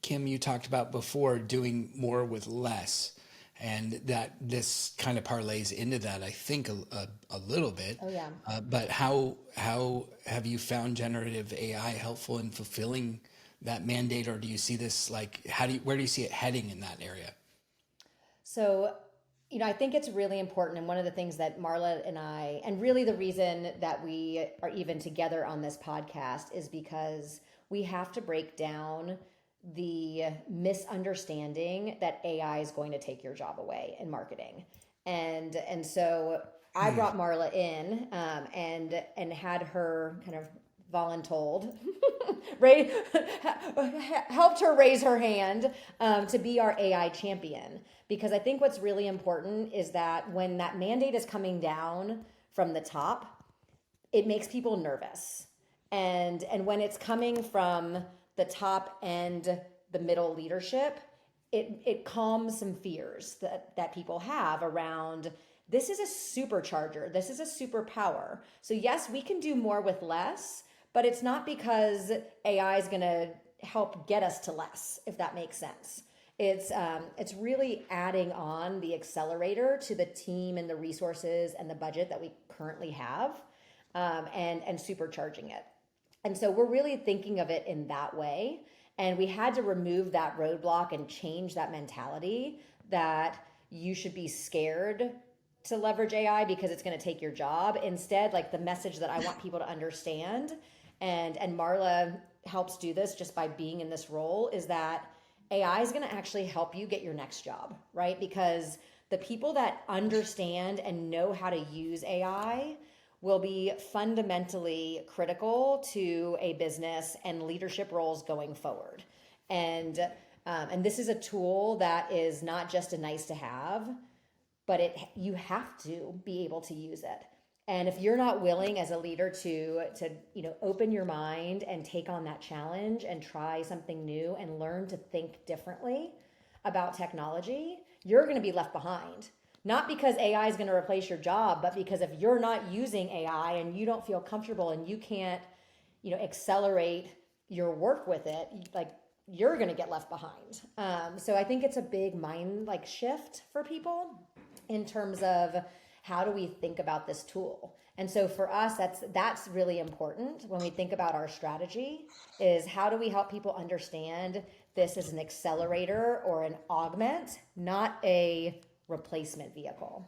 Kim, you talked about before doing more with less, and that this kind of parlays into that, I think, a little bit. Oh, yeah. But how have you found generative AI helpful in fulfilling that mandate, or do you see this like where do you see it heading in that area? So, I think it's really important. And one of the things that Marla and I, and really the reason that we are even together on this podcast is because we have to break down the misunderstanding that AI is going to take your job away in marketing. And so I Hmm. brought Marla in, and had her kind of voluntold, right? Helped her raise her hand, to be our AI champion. Because I think what's really important is that when that mandate is coming down from the top, it makes people nervous. And when it's coming from the top and the middle leadership, it calms some fears that people have around, this is a supercharger, this is a superpower. So yes, we can do more with less, but it's not because AI is going to help get us to less, if that makes sense. It's really adding on the accelerator to the team and the resources and the budget that we currently have, and supercharging it. And so we're really thinking of it in that way. And we had to remove that roadblock and change that mentality that you should be scared to leverage AI because it's going to take your job. Instead, like the message that I want people to understand, and Marla helps do this just by being in this role, is that AI is going to actually help you get your next job, right? Because the people that understand and know how to use AI will be fundamentally critical to a business and leadership roles going forward. And this is a tool that is not just a nice to have, but you have to be able to use it. And if you're not willing as a leader to open your mind and take on that challenge and try something new and learn to think differently about technology, you're going to be left behind. Not because AI is going to replace your job, but because if you're not using AI and you don't feel comfortable and you can't, accelerate your work with it, like you're going to get left behind. So I think it's a big mind like shift for people in terms of how do we think about this tool. And so for us, that's really important when we think about our strategy, is how do we help people understand this is an accelerator or an augment, not a replacement vehicle.